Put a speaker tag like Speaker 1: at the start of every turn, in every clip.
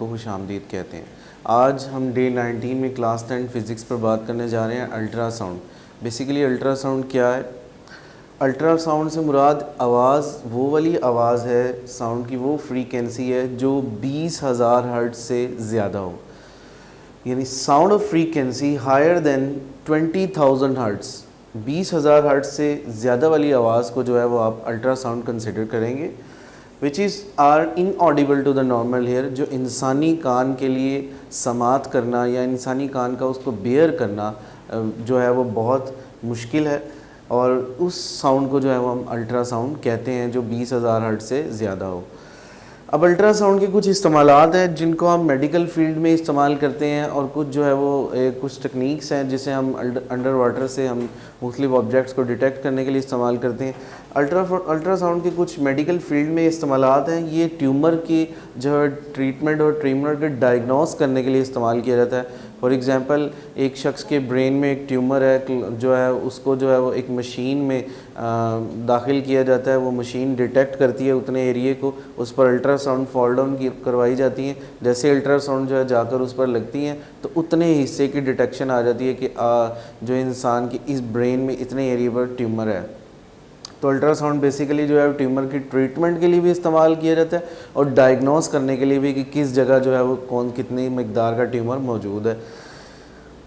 Speaker 1: आपको खुशामदीद कहते हैं। आज हम डे 19 में क्लास 10 फ़िज़िक्स पर बात करने जा रहे हैं अल्ट्रासाउंड। बेसिकली अल्ट्रासाउंड क्या है? अल्ट्रासाउंड से मुराद आवाज़ वो वाली आवाज़ है, साउंड की वो फ्रीक्वेंसी है जो 20,000 हर्ट्ज़ से ज़्यादा हो, यानी sound of frequency higher than 20,000 hertz. 20,000 hertz से ज़्यादा वाली आवाज़ को जो है वो आप अल्ट्रासाउंड कंसिडर करेंगे, which is are inaudible to the normal hear. जो इंसानी कान के लिए समात करना या इंसानी कान का उसको बेयर करना जो है वो बहुत मुश्किल है, और उस साउंड को जो है वो हम अल्ट्रासाउंड कहते हैं जो 20,000 हर्ट्ज़ से ज़्यादा हो। अब अल्ट्रासाउंड के कुछ इस्तेमालात हैं जिनको हम मेडिकल फील्ड में इस्तेमाल करते हैं, और कुछ जो है वो कुछ टेक्निक्स हैं जिसे हम अंडर वाटर से हम मुख्तलिफ ऑब्जेक्ट्स को डिटेक्ट करने के लिए इस्तेमाल करते हैं। अल्ट्रासाउंड के कुछ मेडिकल फील्ड में इस्तेमालात हैं। ये ट्यूमर की जो है ट्रीटमेंट और ट्यूमर के डायग्नोस करने के लिए इस्तेमाल किया जाता है। फॉर एग्ज़ाम्पल, एक शख्स के ब्रेन में एक ट्यूमर है जो है उसको जो है वो एक मशीन में दाखिल किया जाता है। वो मशीन डिटेक्ट करती है उतने एरिए को, उस पर अल्ट्रासाउंड फॉल डाउन करवाई जाती हैं। जैसे अल्ट्रासाउंड जो है जाकर उस पर लगती हैं तो उतने हिस्से की डिटेक्शन आ जाती है कि जो इंसान की इस ब्रेन में इतने एरिए पर ट्यूमर है। तो अल्ट्रासाउंड बेसिकली जो है ट्यूमर की ट्रीटमेंट के लिए भी इस्तेमाल किया जाता है और डायग्नोस करने के लिए भी कि किस जगह जो है वो कितनी मकदार का ट्यूमर मौजूद है।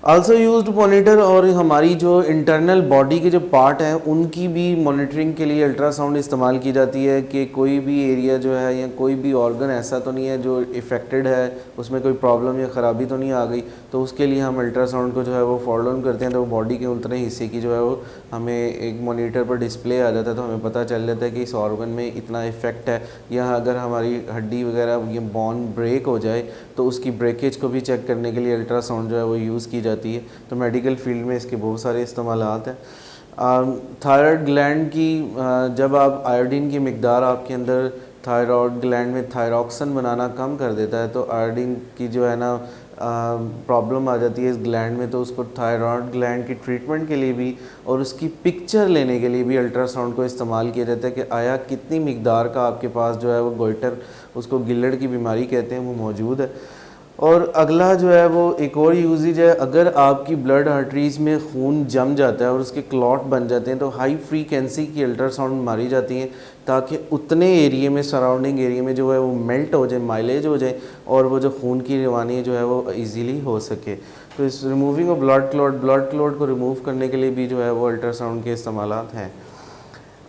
Speaker 1: आल्सो यूज्ड मॉनिटर, और हमारी जो इंटरनल बॉडी के जो पार्ट हैं उनकी भी मॉनिटरिंग के लिए अल्ट्रासाउंड इस्तेमाल की जाती है कि कोई भी एरिया जो है या कोई भी ऑर्गन ऐसा तो नहीं है जो इफ़ेक्टेड है, उसमें कोई प्रॉब्लम या ख़राबी तो नहीं आ गई। तो उसके लिए हम अल्ट्रासाउंड को जो है वो फॉलो ऑन करते हैं, तो बॉडी के उतने हिस्से की जो है वो हमें एक मॉनिटर पर डिस्प्ले आ जाता है, तो हमें पता चल जाता है कि इस ऑर्गन में इतना इफ़ेक्ट है, या अगर हमारी हड्डी वगैरह ये बोन ब्रेक हो जाए तो उसकी ब्रेकेज को भी चेक करने के लिए अल्ट्रासाउंड जो है वो यूज़ की जाती है। तो मेडिकल फील्ड में इसके बहुत सारे इस्तेमालात हैं। थायराइड ग्लैंड की जब आप आयोडीन की मिकदार आपके अंदर थायराइड ग्लैंड में थायरॉक्सिन बनाना कम कर देता है तो आयोडीन की जो है ना प्रॉब्लम आ जाती है इस ग्लैंड में, तो उसको थायराइड ग्लैंड की ट्रीटमेंट के लिए भी और उसकी पिक्चर लेने के लिए भी अल्ट्रासाउंड को इस्तेमाल किया जाता है कि आया कितनी मिकदार का आपके पास जो है वो गोइटर, उसको गिल्लड़ की बीमारी कहते हैं, वो मौजूद है। और अगला जो है वो एक और यूजेज है, अगर आपकी ब्लड आर्टरीज़ में खून जम जाता है और उसके क्लॉट बन जाते हैं तो हाई फ्रीक्वेंसी की अल्ट्रासाउंड मारी जाती हैं ताकि उतने एरिए में, सराउंडिंग एरिया में जो है वो मेल्ट हो जाए, माइलेज हो जाए, और वो जो खून की रवानी जो है वो इजीली हो सके। तो इस रिमूविंग ऑफ ब्लड क्लॉट को रिमूव करने के लिए भी जो है वो अल्ट्रासाउंड के इस्तेमालात हैं।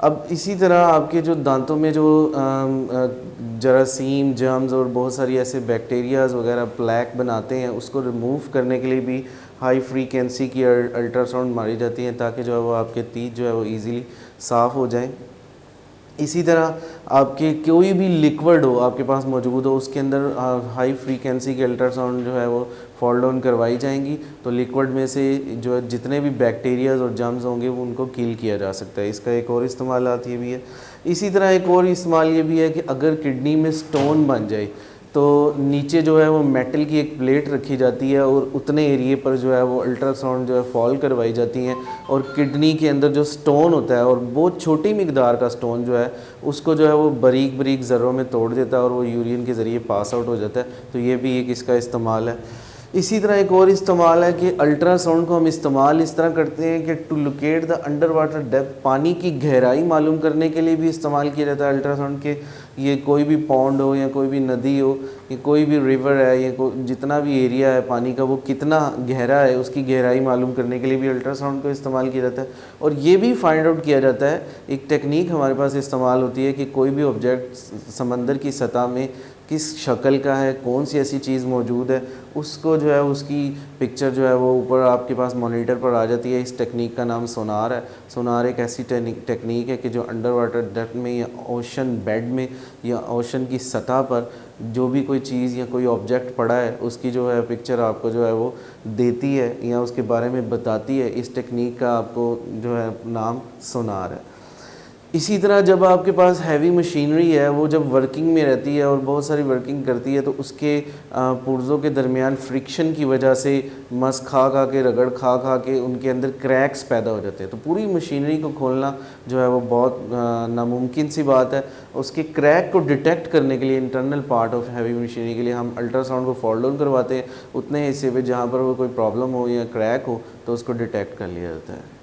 Speaker 1: अब इसी तरह आपके जो दांतों में जो जरासीम, जर्म्स और बहुत सारी ऐसे बैक्टीरियाज़ वगैरह प्लैक बनाते हैं, उसको रिमूव करने के लिए भी हाई फ्रीक्वेंसी की अल्ट्रासाउंड मारी जाती है ताकि जो है वो आपके तीत जो है वो इजीली साफ़ हो जाएं। इसी तरह आपके कोई भी लिक्विड हो आपके पास मौजूद हो, उसके अंदर हाई फ्रीक्वेंसी की अल्ट्रासाउंड जो है वो फॉल डाउन करवाई जाएंगी, तो लिक्विड में से जो है जितने भी बैक्टीरियाज और जर्म्स होंगे वो उनको किल किया जा सकता है। इसका एक और इस्तेमाल ये भी है। इसी तरह एक और इस्तेमाल ये भी है कि अगर किडनी में स्टोन बन जाए तो नीचे जो है वो मेटल की एक प्लेट रखी जाती है और उतने एरिए पर जो है वो अल्ट्रासाउंड जो है फॉल करवाई जाती हैं, और किडनी के अंदर जो स्टोन होता है और बहुत छोटी मिकदार का स्टोन जो है उसको जो है वो बारीक बारीक ज़र्रों में तोड़ देता है और वो यूरिन के ज़रिए पास आउट हो जाता है। तो ये भी एक इसका इस्तेमाल है। इसी तरह एक और इस्तेमाल है कि अल्ट्रासाउंड को हम इस्तेमाल इस तरह करते हैं कि to locate the under water depth, पानी की गहराई मालूम करने के लिए भी इस्तेमाल किया जाता है अल्ट्रासाउंड के। ये कोई भी पॉन्ड हो या कोई भी नदी हो या कोई भी रिवर है या जितना भी एरिया है पानी का वो कितना गहरा है, उसकी गहराई मालूम करने के लिए भी अल्ट्रासाउंड को इस्तेमाल किया जाता है। और ये भी फाइंड आउट किया जाता है, एक टेक्निक हमारे पास इस्तेमाल होती है कि कोई भी ऑब्जेक्ट समंदर की सतह में किस शक्ल का है, कौन सी ऐसी चीज़ मौजूद है, उसको जो है उसकी पिक्चर जो है वो ऊपर आपके पास मॉनिटर पर आ जाती है। इस टेक्निक का नाम सोनार है। सोनार एक ऐसी टेक्निक है कि जो अंडर वाटर डेप्थ में या ओशन बेड में या ओशन की सतह पर जो भी कोई चीज़ या कोई ऑब्जेक्ट पड़ा है उसकी जो है पिक्चर आपको जो है वो देती है या उसके बारे में बताती है। इस टेक्निक का आपको जो है नाम सोनार है। इसी तरह जब आपके पास हैवी मशीनरी है, वो जब वर्किंग में रहती है और बहुत सारी वर्किंग करती है, तो उसके पुर्ज़ों के दरमियान फ्रिक्शन की वजह से मस खा खा के, रगड़ खा खा के उनके अंदर क्रैक्स पैदा हो जाते हैं। तो पूरी मशीनरी को खोलना जो है वो बहुत नामुमकिन सी बात है। उसके क्रैक को डिटेक्ट करने के लिए internal part of heavy machinery के लिए हम अल्ट्रासाउंड को फॉल डाउन करवाते हैं, उतने हिस्से पे जहाँ पर वो कोई प्रॉब्लम हो या क्रैक हो तो उसको डिटेक्ट कर लिया जाता है।